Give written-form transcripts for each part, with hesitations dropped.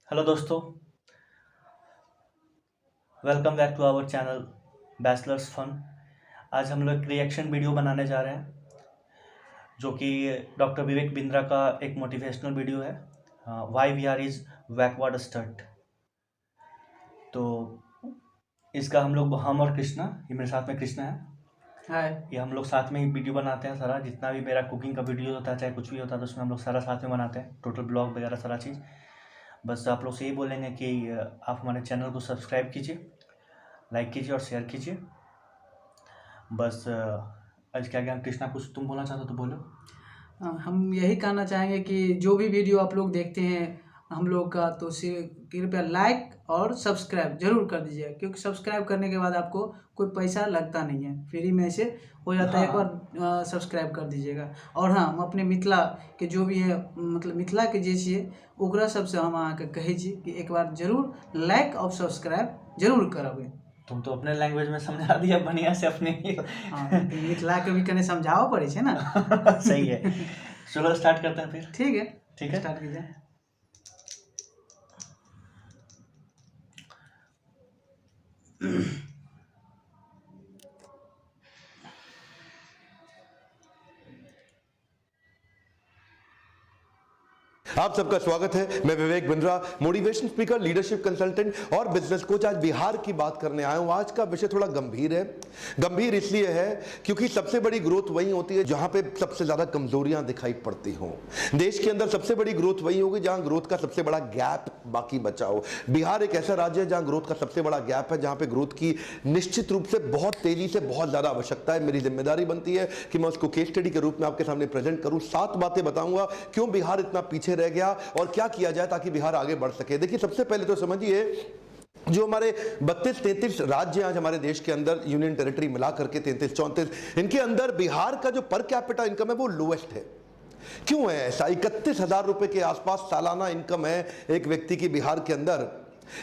Hello दोस्तों, welcome back to our channel bachelors fun. आज हम लोग रिएक्शन वीडियो बनाने जा रहे हैं जो कि डॉक्टर विवेक बिंद्रा का एक मोटिवेशनल वीडियो है। Why Bihar is backward state. तो इसका हम और कृष्णा, ये मेरे साथ में कृष्णा है, हाय। ये हम लोग साथ में ही वीडियो बनाते हैं। सारा जितना भी मेरा कुकिंग का वीडियो होता है, चाहे कुछ भी होता है, तो उसमें हम लोग सारा साथ में बनाते हैं, टोटल ब्लॉग वगैरह सारा चीज़। बस आप लोग से यही बोलेंगे कि आप हमारे चैनल को सब्सक्राइब कीजिए, लाइक कीजिए और शेयर कीजिए। बस आज क्या कृष्णा, कुछ तुम बोलना चाहते हो तो बोलो। हम यही कहना चाहेंगे कि जो भी वीडियो आप लोग देखते हैं हम लोग का, तो कृपया लाइक और सब्सक्राइब जरूर कर दीजिए, क्योंकि सब्सक्राइब करने के बाद आपको कोई पैसा लगता नहीं है, फ्री में से हो जाता है। एक बार सब्सक्राइब कर दीजिएगा। और हाँ, हम अपने मिथिला के जो भी है, मतलब मिथिला के जैसे ओकरा सबसे हम अहाँके कहै छी कि एक बार जरूर लाइक और सब्सक्राइब जरूर करबे। तुम तो अपने लैंग्वेज में समझा दिया बढ़िया से अपने। हाँ, मिथिला के भी कने समझाओ पड़े छे ना। सही है, चलो स्टार्ट करते हैं फिर। ठीक है, ठीक है, स्टार्ट कीजिए। आप सबका स्वागत है। मैं Vivek Bindra, motivation speaker, leadership consultant और बिजनेस कोच। आज बिहार की बात करने आया हूं। आज का विषय थोड़ा गंभीर है। गंभीर इसलिए है क्योंकि सबसे बड़ी ग्रोथ वहीं होती है जहां पे सबसे ज्यादा कमजोरियां दिखाई पड़ती हों। देश के अंदर सबसे बड़ी ग्रोथ वहीं होगी जहां ग्रोथ का सबसे बड़ा गैप बाकी बचा हो। बिहार एक ऐसा राज्य है जहां ग्रोथ का सबसे बड़ा गैप है, जहां पे ग्रोथ की निश्चित रूप से बहुत तेजी से बहुत ज्यादा आवश्यकता है। मेरी जिम्मेदारी बनती है कि मैं उसको केस स्टडी के रूप में आपके सामने प्रेजेंट करूं। 7 बातें बताऊंगा क्यों बिहार इतना पीछे रह गया और क्या किया जाए ताकि बिहार आगे बढ़ सके। देखिए, सबसे पहले तो समझिए, जो हमारे 32-33 राज्य आज हमारे देश के अंदर, यूनियन टेरिटरी मिला करके 33-34, इनके अंदर बिहार का जो पर कैपिटा इनकम है वो लोएस्ट है। क्यों है ऐसा? 31,000 रुपए के आसपास सालाना इनकम है एक व्यक्ति की बिहार के अंदर।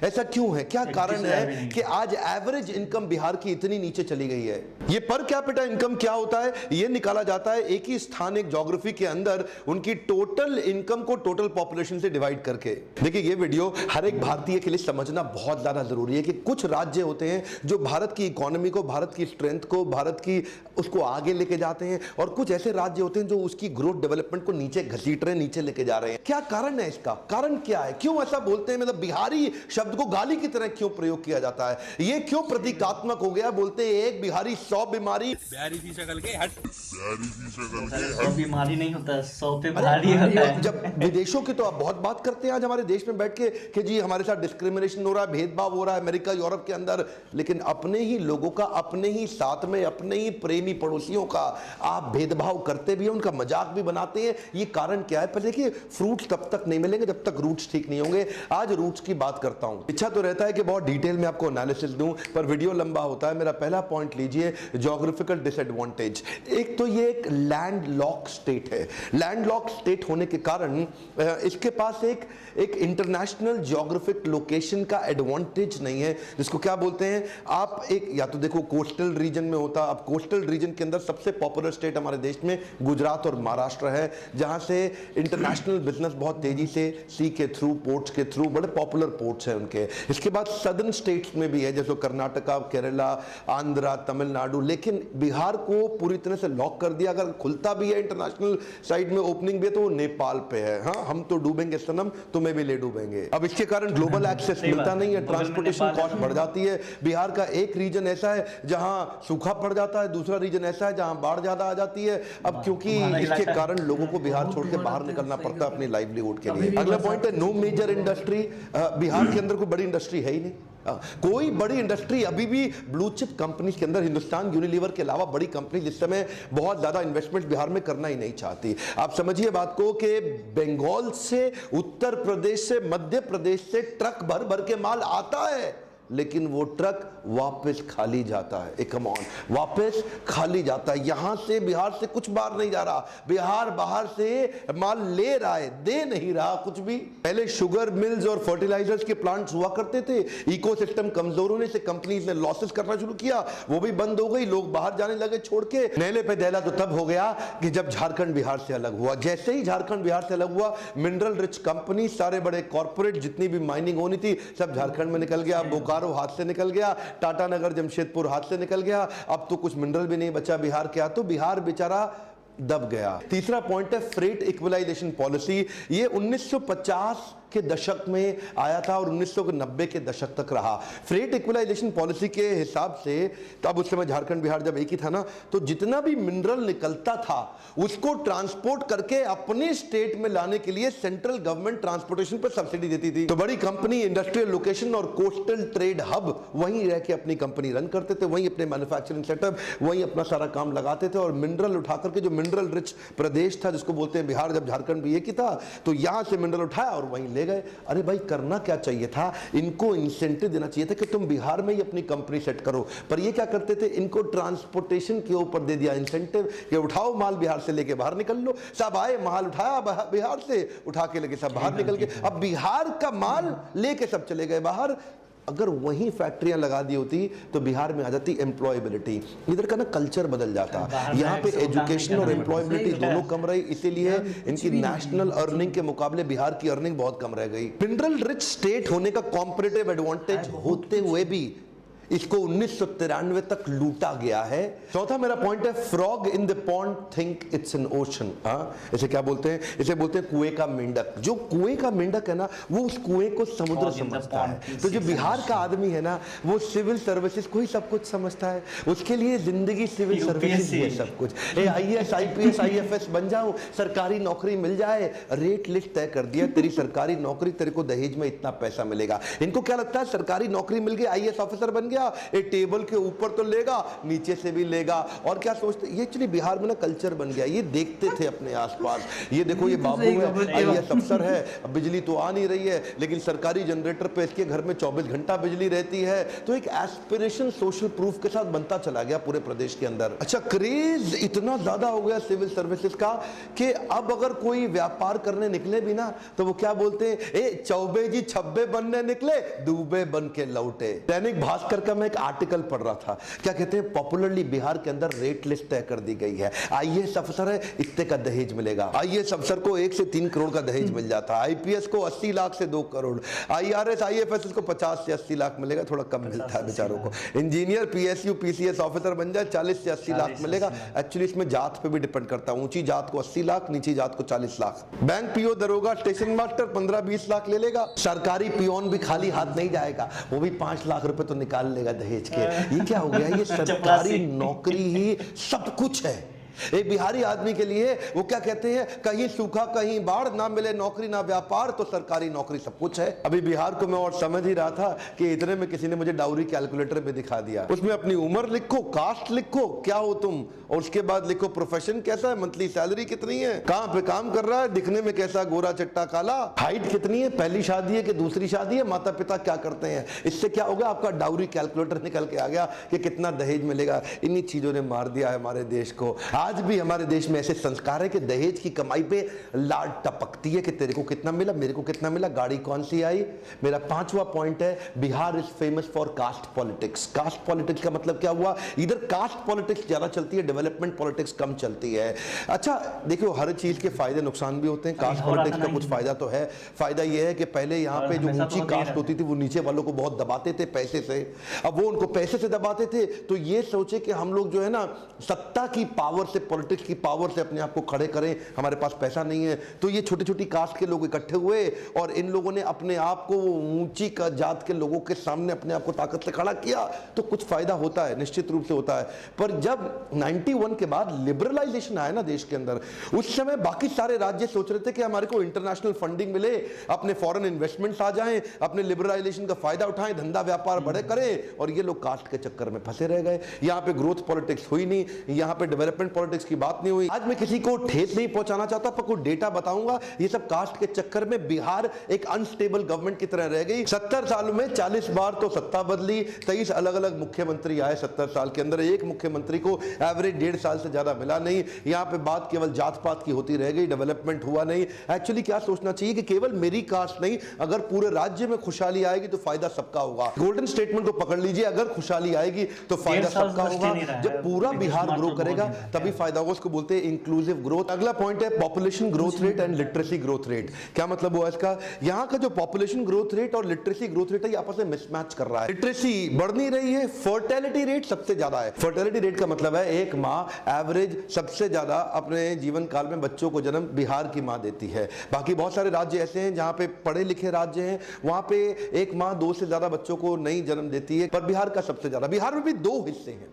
ऐसा क्यों है? क्या कारण है कि आज एवरेज इनकम बिहार की इतनी नीचे चली गई है? ये पर कैपिटा इनकम क्या होता है? ये निकाला जाता है एक ही स्थान, एक ज्योग्राफी के अंदर उनकी टोटल इनकम को टोटल पॉपुलेशन से डिवाइड करके। देखिए, ये वीडियो हर एक भारतीय के लिए समझना बहुत ज्यादा जरूरी है कि कुछ राज्य होते हैं जो भारत की इकोनॉमी को, भारत की स्ट्रेंथ को, भारत की उसको आगे लेके जाते हैं, और कुछ ऐसे राज्य होते हैं जो उसकी ग्रोथ डेवलपमेंट को नीचे घसीट रहे हैं, नीचे लेके जा रहे हैं। क्या कारण है इसका? कारण क्या है? क्यों ऐसा बोलते हैं? मतलब बिहारी शब्द को गाली की तरह क्यों प्रयोग किया जाता है? ये क्यों प्रतीकात्मक हो गया? बोलते हैं एक बिहारी 100 बीमारी। बिहारी की शक्ल के हट, 100 बीमारी नहीं होता, 100 पे भारी होता है। जब विदेशों की तो आप बहुत बात करते हैं आज हमारे देश में बैठ के कि जी हमारे साथ डिस्क्रिमिनेशन हो रहा है, भेदभाव हो रहा है अमेरिका यूरोप के अंदर, लेकिन अपने ही लोगों का, अपने ही साथ में अपने ही प्रेमी पड़ोसियों का आप भेदभाव करते भी हैं, उनका मजाक भी बनाते हैं। ये कारण क्या है? पर देखिए, फ्रूट्स तब तक नहीं मिलेंगे जब तक रूट्स ठीक नहीं होंगे। आज रूट्स की बात करता हूं। इच्छा तो रहता है कि बहुत डिटेल में आपको एनालिसिस दूं, पर वीडियो लंबा होता है। मेरा पहला पॉइंट लीजिए, ज्योग्राफिकल डिसएडवांटेज। एक तो ये एक लैंड लॉक स्टेट है। लैंड लॉक स्टेट होने के कारण इसके पास एक इंटरनेशनल ज्योग्राफिक लोकेशन का एडवांटेज नहीं है, जिसको क्या बोलते हैं आप, एक या तो देखो कोस्टल रीजन में होता। अब कोस्टल रीजन के अंदर सबसे पॉपुलर स्टेट हमारे देश में गुजरात और महाराष्ट्र है, जहां से इंटरनेशनल बिजनेस बहुत तेजी से सी के थ्रू, पोर्ट्स के थ्रू, बड़े पॉपुलर पोर्ट्स हैं उनके। इसके बाद सदर्न स्टेट्स में भी है, जैसे कर्नाटका, केरला, आंध्रा, तमिलनाडु। लेकिन बिहार को पूरी तरह से लॉक कर दिया। अगर खुलता भी है इंटरनेशनल साइड में, ओपनिंग भी है, तो वो नेपाल पे है। हाँ, हम तो डूबेंगे सनम, तुम्हें भी ले डूबेंगे। अब इसके कारण ग्लोबल एक्सेस मिलता नहीं है, ट्रांसपोर्टेशन कॉस्ट बढ़ जाती है। बिहार का एक रीजन ऐसा है जहां सूखा पड़ जाता है, दूसरा रीजन ऐसा है जहां बाढ़ ज्यादा आ जाती है। अब क्योंकि इसके कारण लोगों को बिहार छोड़ के बाहर निकलना पड़ता है अपनी लाइवलीहुड के लिए। अगला पॉइंट है नो मेजर इंडस्ट्री। बिहार के अंदर कोई बड़ी इंडस्ट्री है ही नहीं। कोई बड़ी इंडस्ट्री अभी भी ब्लू चिप कंपनी के अंदर, हिंदुस्तान यूनिलीवर के अलावा बड़ी कंपनी इस समय बहुत ज्यादा इन्वेस्टमेंट बिहार में करना ही नहीं चाहती। आप समझिए बात को कि बंगाल से, उत्तर प्रदेश से, मध्य प्रदेश से ट्रक भर भर के माल आता है, लेकिन वो ट्रक वापस खाली जाता है। एक कम ऑन, वापस खाली जाता है। यहां से बिहार से कुछ बाहर नहीं जा रहा, बिहार बाहर से माल ले रहा है, दे नहीं रहा कुछ भी। पहले शुगर मिल्स और फर्टिलाइजर्स के प्लांट्स हुआ करते थे, इकोसिस्टम कमजोर होने से कंपनीज ने लॉसेस करना शुरू किया, वो भी बंद हो गई, लोग बाहर जाने लगे छोड़ के। नेले पे दहला तो तब हो गया कि जब झारखंड बिहार से अलग हुआ। जैसे ही झारखंड बिहार से अलग हुआ, मिनरल रिच कंपनी, सारे बड़े कॉर्पोरेट, जितनी भी माइनिंग होनी थी सब झारखंड में निकल गया। बोकारो हाथ से निकल गया, टाटा नगर जमशेदपुर हाथ से निकल गया, अब तो कुछ मिनरल भी नहीं बचा बिहार के, तो बिहार बेचारा दब गया। तीसरा पॉइंट है फ्रेट इक्वलाइजेशन पॉलिसी। ये 1950 के दशक में आया था और 1990 के दशक तक रहा। फ्रेट इक्वलाइजेशन पॉलिसी के हिसाब से, तब उस समय झारखंड बिहार जब एक ही था ना, तो जितना भी मिनरल निकलता था उसको ट्रांसपोर्ट करके अपने स्टेट में लाने के लिए सेंट्रल गवर्नमेंट ट्रांसपोर्टेशन पर सब्सिडी देती थी। तो बड़ी कंपनी, इंडस्ट्रियल लोकेशन और कोस्टल ट्रेड हब वहीं रह के अपनी कंपनी रन करते थे, वहीं अपने मैन्युफैक्चरिंग सेटअप, वहीं अपना सारा काम लगाते थे। और मिनरल उठा करके, जो मिनरल रिच प्रदेश था जिसको बोलते हैं बिहार, जब झारखंड भी एक ही था, तो यहां से मिनरल उठाया और वहीं ले गए। अरे भाई, करना क्या चाहिए था, इनको इंसेंटिव देना चाहिए था कि तुम बिहार में ही अपनी कंपनी सेट करो। पर ये क्या करते थे, इनको ट्रांसपोर्टेशन के ऊपर दे दिया इंसेंटिव कि उठाओ माल बिहार से लेके बाहर निकल लो। सब आए, माल उठाया बिहार से, उठा के लेके सब बाहर निकल गए। अब बिहार का माल लेके सब चले गए बाहर। अगर वहीं फैक्ट्रियां लगा दी होती तो बिहार में आ जाती एम्प्लॉयबिलिटी, इधर का ना कल्चर बदल जाता। यहाँ पे एजुकेशन और एम्प्लॉयबिलिटी दोनों कम रही, इसीलिए इनकी नेशनल अर्निंग के मुकाबले बिहार की अर्निंग बहुत कम रह गई। मिनरल रिच स्टेट होने का कॉम्पिटिटिव एडवांटेज होते हुए भी इसको 1993 तक लूटा गया है। चौथा मेरा पॉइंट है, frog in the pond think it's an ocean. इसे क्या बोलते हैं, इसे बोलते हैं कुएं का मेंढक। जो कुएं का मेंढक है ना, वो उस कुएं को समुद्र समझता है। तो जो बिहार का आदमी है ना, वो सिविल सर्विसेज को ही सब कुछ समझता है, उसके लिए जिंदगी सिविल सर्विसेज है सब कुछ। IAS IPS IFS बन जाओ, सरकारी नौकरी मिल जाए, रेट लिस्ट तय कर दिया, तेरी सरकारी नौकरी, तेरे को दहेज में इतना पैसा मिलेगा। इनको क्या लगता है, सरकारी नौकरी मिल गई, IAS ऑफिसर बन गया, एक टेबल के ऊपर तो लेगा, नीचे से भी लेगा। और क्या सोचते, ये एक्चुअली बिहार में ना कल्चर बन गया। ये देखते थे अपने आसपास, ये देखो ये बाबू है, IAS अफसर है, अब बिजली तो आ नहीं रही है, लेकिन सरकारी जनरेटर पे इसके घर में 24 घंटा बिजली रहती है। तो एक एस्पिरेशन सोशल प्रूफ के साथ बनता चला गया पूरे प्रदेश के अंदर। अच्छा, क्रेज इतना ज्यादा हो गया सिविल सर्विसेज का कि अब अगर कोई व्यापार करने निकले भी ना, तो वो क्या बोलते हैं, ए चौबे जी छब्बे बनने निकले, दूबे बन के लौटे। दैनिक भास्कर का मैं एक आर्टिकल पढ़ रहा था, क्या कहते हैं, पॉपुलरली बिहार के अंदर रेट लिस्ट तय कर दी गई है। IAS अफसर है, इतने का दहेज मिलेगा। IAS अफसर को 1 से 3 करोड़ का दहेज मिल जाता है, IPS को 80 लाख से 2 करोड़, IRS IFS को 50 से 80 लाख मिलेगा, थोड़ा कम मिलता है बेचारों को। इंजीनियर PSU PCS ऑफिसर बन जाए, 40 से 80 लाख मिलेगा। एक्चुअली इसमें जात पे भी डिपेंड करता है, ऊंची जात को 80 लाख, नीची जात को 40 लाख। बैंक PO, दरोगा, स्टेशन मास्टर 15-20 लाख ले लेगा। सरकारी पियोन भी खाली हाथ नहीं जाएगा, वो भी 5 लाख रुपए तो निकाल लेगा दहेज के। ये क्या हो गया, ये सरकारी नौकरी ही सब कुछ है। एक बिहारी आदमी के लिए वो क्या कहते हैं, कहीं सूखा कहीं बाढ़, ना मिले नौकरी ना व्यापार, तो सरकारी नौकरी सब कुछ है। अभी बिहार को मैं और समझ ही रहा था कि इतने में किसी ने मुझे डाउरी कैलकुलेटर पे दिखा दिया। उसमें अपनी उम्र लिखो, कास्ट लिखो, क्या हो तुम, और उसके बाद लिखो प्रोफेशन कैसा है, मंथली सैलरी कितनी है, कहां पे काम कर रहा है, दिखने में कैसा, गोरा चट्टा काला, हाइट कितनी है, पहली शादी है कि दूसरी शादी है, माता पिता क्या करते हैं। इससे क्या होगा, आपका डाउरी कैलकुलेटर निकल के आ गया कि कितना दहेज मिलेगा। इन्हीं चीजों ने मार दिया है हमारे देश को। आज भी हमारे देश में ऐसे संस्कार है कि दहेज की कमाई पे लाड टपकती है कि तेरे को कितना मिला, मेरे को कितना मिला, गाड़ी कौन सी आई। मेरा 5वां पॉइंट है, Bihar is famous for caste politics. Caste politics का मतलब क्या हुआ, इधर कास्ट पॉलिटिक्स ज्यादा चलती है, डेवलपमेंट पॉलिटिक्स कम चलती है। अच्छा देखो, हर चीज के फायदे नुकसान भी होते हैं। कास्ट पॉलिटिक्स का कुछ फायदा तो है। फायदा यह है कि पहले यहाँ पे जो ऊंची कास्ट होती थी वो नीचे वालों को बहुत दबाते थे पैसे से। अब वो उनको पैसे से दबाते थे, तो ये सोचे कि हम लोग जो है ना सत्ता की पावर से, पॉलिटिक्स की पावर से अपने आप को खड़े करें, हमारे पास पैसा नहीं है। तो ये छोटी छोटी कास्ट के लोग इकट्ठे हुए और इन लोगों ने अपने आप को ऊंची जात के लोगों के सामने अपने आप को ताकत से खड़ा किया। तो कुछ फायदा होता है, निश्चित रूप से होता है। पर जब 91 के बाद लिबरलाइजेशन आया ना देश के अंदर, उस समय बाकी सारे राज्य सोच रहे थे कि हमारे को इंटरनेशनल फंडिंग मिले, अपने फॉरेन इन्वेस्टमेंट्स आ जाएं, अपने लिबरलाइजेशन का फायदा उठाएं, धंधा व्यापार बड़े करें। और ये लोग कास्ट के चक्कर में फंसे रह गए। यहां पे ग्रोथ पॉलिटिक्स हुई नहीं, यहां पे डेवलपमेंट पॉलिटिक्स की बात नहीं हुई। आज मैं किसी को ठेस नहीं पहुंचाना चाहता, पर कुछ डेटा बताऊंगा। ये सब कास्ट के चक्कर में बिहार एक अनस्टेबल गवर्नमेंट की तरह रह गई। 70 सालों में 40 बार तो सत्ता बदली, 23 अलग अलग मुख्यमंत्री आए 70 साल के अंदर। एक मुख्यमंत्री को एवरेज 1.5 साल से ज्यादा मिला नहीं। यहां पे बात केवल जात पात की होती रह गई, डेवलपमेंट हुआ नहीं। एक्चुअली क्या सोचना चाहिए कि केवल मेरी कास्ट नहीं, अगर पूरे राज्य में खुशहाली आएगी तो फायदा सबका होगा। गोल्डन स्टेटमेंट को पकड़ लीजिए, अगर खुशहाली आएगी तो फायदा सबका होगा। जब पूरा बिहार ग्रो करेगा तभी फायदा होगा। उसको बोलते हैं इंक्लूसिव ग्रोथ। अगला पॉइंट है population growth rate and literacy growth rate. क्या मतलब हुआ इसका? यहां का जो पॉपुलेशन ग्रोथ रेट और लिटरेसी ग्रोथ रेट है, ये आपस में मिसमैच कर रहा है। लिटरेसी बढ़ नहीं रही है, फर्टिलिटी रेट सबसे ज्यादा है। फर्टिलिटी रेट का मतलब है एक माँ एवरेज सबसे ज्यादा अपने जीवन काल में बच्चों को जन्म बिहार की माँ देती है। बाकी बहुत सारे राज्य ऐसे हैं जहां पे पढ़े लिखे राज्य हैं, वहां पे एक माँ 2 से ज्यादा बच्चों को नहीं जन्म देती है, पर बिहार का सबसे ज्यादा। बिहार में भी 2 हिस्से हैं,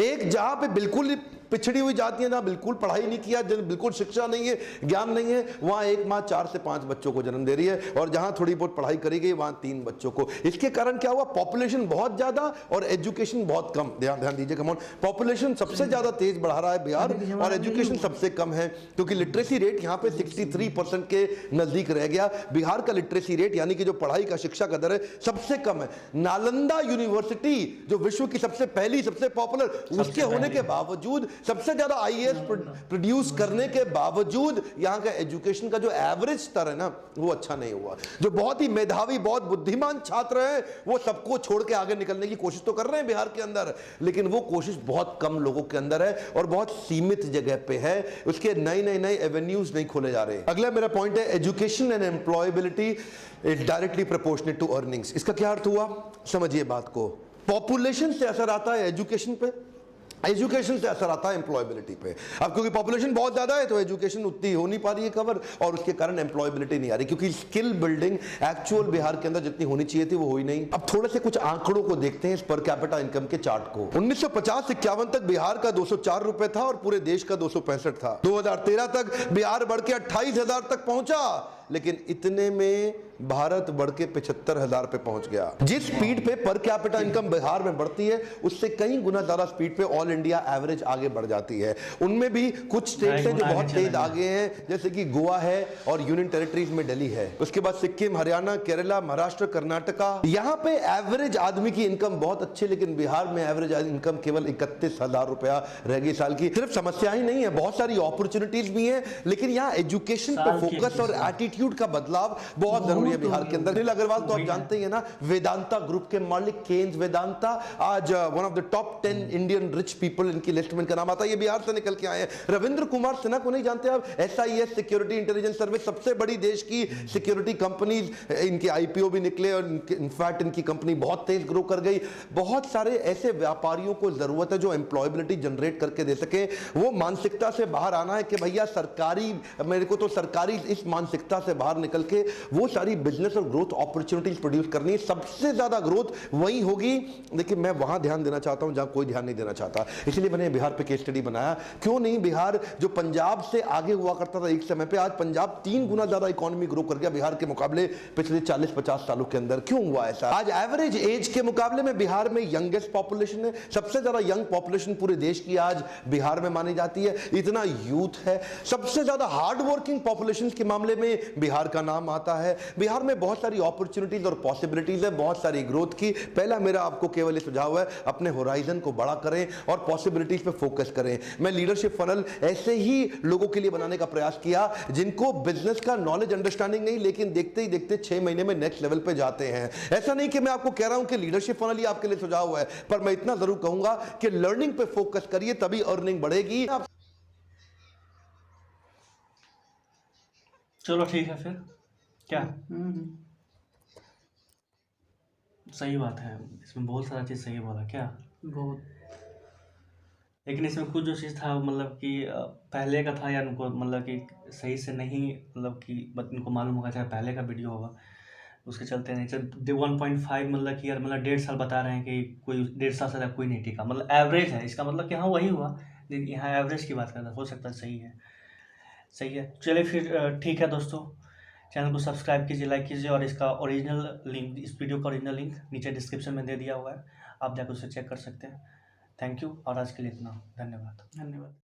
एक जहां पे बिल्कुल पिछड़ी हुई जाती है, जहां बिल्कुल पढ़ाई नहीं किया, बिल्कुल शिक्षा नहीं है, ज्ञान नहीं है, वहां एक मां 4 से 5 बच्चों को जन्म दे रही है। और जहां थोड़ी बहुत पढ़ाई करी गई वहां 3 बच्चों को। इसके कारण क्या हुआ? पॉपुलेशन बहुत ज्यादा और एजुकेशन बहुत कम। ध्यान दीजिए, कम ऑन। पॉपुलेशन सबसे ज्यादा तेज बढ़ा रहा है बिहार और एजुकेशन सबसे कम है, क्योंकि लिटरेसी रेट यहां पे 63% के नजदीक रह गया। बिहार का लिटरेसी रेट यानी कि जो पढ़ाई का, शिक्षा का दर है, सबसे कम है। नालंदा यूनिवर्सिटी जो विश्व की सबसे पहली, सबसे पॉपुलर, उसके होने के बावजूद, सबसे ज्यादा आईएएस प्रोड्यूस करने के बावजूद, यहां का एजुकेशन का जो एवरेज स्तर है ना, वो अच्छा नहीं हुआ। जो बहुत ही मेधावी, बहुत बुद्धिमान छात्र हैं, वो सबको छोड़ के आगे निकलने की कोशिश तो कर रहे हैं बिहार के अंदर, लेकिन वो कोशिश बहुत कम लोगों के अंदर है और बहुत सीमित जगह पे है। उसके नए एवेन्यूज नहीं खोले जा रहे। अगला मेरा पॉइंट है education and employability is directly proportionate to earnings. इसका क्या अर्थ हुआ? समझिए बात को। पॉपुलेशन से असर आता है एजुकेशन पे, एजुकेशन से असर आता है एम्प्लॉयबिलिटी पे। अब क्योंकि पॉपुलेशन बहुत ज्यादा है तो एजुकेशन उतनी हो नहीं पा रही है कवर, और उसके कारण एम्प्लॉयबिलिटी नहीं आ रही, क्योंकि स्किल बिल्डिंग एक्चुअल बिहार के अंदर जितनी होनी चाहिए थी वो हुई नहीं। अब थोड़े से कुछ आंकड़ों को देखते हैं इस पर कैपिटा इनकम के चार्ट को। 1950 से 51 तक बिहार का 204 रुपए था और पूरे देश का 265 था। 2013 तक बिहार बढ़ के 28,000 तक पहुंचा, लेकिन इतने में भारत बढ़ के 75,000 पे पहुंच गया। जिस स्पीड पे पर कैपिटा इनकम बिहार में बढ़ती है, उससे कई गुना ज्यादा स्पीड पे ऑल इंडिया एवरेज आगे बढ़ जाती है। उनमें भी कुछ स्टेट्स हैं जो बहुत तेज आगे हैं, जैसे कि गोवा है और यूनियन टेरिटरीज में दिल्ली है। उसके बाद सिक्किम, हरियाणा, केरला, महाराष्ट्र, कर्नाटका। यहां पे एवरेज आदमी की इनकम बहुत अच्छी, लेकिन बिहार में एवरेज इनकम केवल 31,000 रुपया रह गई साल की। सिर्फ समस्या ही नहीं है, बहुत सारी अपॉर्चुनिटीज भी हैं, लेकिन यहाँ एजुकेशन पे फोकस और एटीट्यूड का बदलाव बहुत जरूरी है बिहार के अंदर। नील अग्रवाल तो आप जानते ही है ना, वेदांता ग्रुप के मालिक, केन्स वेदांता, आज one of the top 10 Indian rich people इनकी लिस्ट में इनका नाम आता है। ये बिहार से निकल के आए हैं। रविंद्र कुमार सिन्हा को नहीं जानते आप? SIS सिक्योरिटी इंटेलिजेंस सर्विस, सबसे बड़ी देश की सिक्योरिटी कंपनीज, इनके IPO भी निकले और इनफैक्ट इनकी कंपनी बहुत तेज ग्रो कर गई। बहुत सारे ऐसे व्यापारियों को जरूरत है जो एम्प्लॉयबिलिटी जनरेट करके दे सके। वो मानसिकता से बाहर आना है कि भैया सरकारी, मेरे को तो सरकारी, इस मानसिकता से बाहर निकल के वो सारी बिजनेस और ग्रोथ अपॉर्चुनिटीज प्रोड्यूस करनी है। सबसे ज्यादा ग्रोथ वही होगी, लेकिन मैं वहां ध्यान देना चाहता हूं जहां कोई ध्यान नहीं देना चाहता। इसलिए मैंने बिहार पे केस स्टडी बनाया। क्यों नहीं बिहार, जो पंजाब से आगे हुआ करता था एक समय पे, आज पंजाब 3 गुना ज्यादा इकोनॉमी ग्रो कर गया बिहार के मुकाबले पिछले 40-50 सालों के अंदर। क्यों हुआ ऐसा? आज एवरेज एज के मुकाबले में बिहार में यंगेस्ट पॉपुलेशन है, सबसे ज्यादा यंग पॉपुलेशन पूरे देश की आज बिहार में मानी जाती है। इतना यूथ है, सबसे ज्यादा हार्ड वर्किंग पॉपुलेशन के मामले में बिहार का नाम आता है। बिहार में बहुत सारी अपॉर्चुनिटीज और पॉसिबिलिटीज है, बहुत सारी ग्रोथ की। पहला मेरा आपको केवल ये सुझाव है, अपने होराइजन को बड़ा करें और पॉसिबिलिटीज पे फोकस करें। मैं लीडरशिप फनल ऐसे ही लोगों के लिए बनाने का प्रयास किया जिनको बिजनेस का नॉलेज अंडरस्टैंडिंग नहीं, लेकिन देखते ही देखते 6 महीने में नेक्स्ट लेवल पे जाते हैं। ऐसा नहीं कि मैं आपको कह रहा हूं कि लीडरशिप फनल ही आपके लिए सुझाव है, पर मैं इतना जरूर कहूंगा कि लर्निंग पे फोकस करिए, तभी अर्निंग बढ़ेगी। चलो ठीक है फिर, क्या सही बात है, इसमें बहुत सारा चीज़ सही बोला क्या बहुत। लेकिन इसमें कुछ जो चीज़ था मतलब कि पहले का था या उनको मतलब कि सही से नहीं, मतलब कि इनको मालूम होगा चाहे पहले का वीडियो होगा, उसके चलते नहीं चल 1.5 मतलब कि यार मतलब 1.5 साल बता रहे हैं कि कोई 1.5 साल से ज़्यादा कोई नहीं टिका, मतलब एवरेज है इसका मतलब कि हाँ वही हुआ, लेकिन यहाँ एवरेज की बात करता हो सकता है सही है, सही है। चलिए फिर ठीक है दोस्तों, चैनल को सब्सक्राइब कीजिए, लाइक कीजिए, और इसका ओरिजिनल लिंक, इस वीडियो का ओरिजिनल लिंक नीचे डिस्क्रिप्शन में दे दिया हुआ है, आप जाकर उसे चेक कर सकते हैं। थैंक यू, और आज के लिए इतना, धन्यवाद।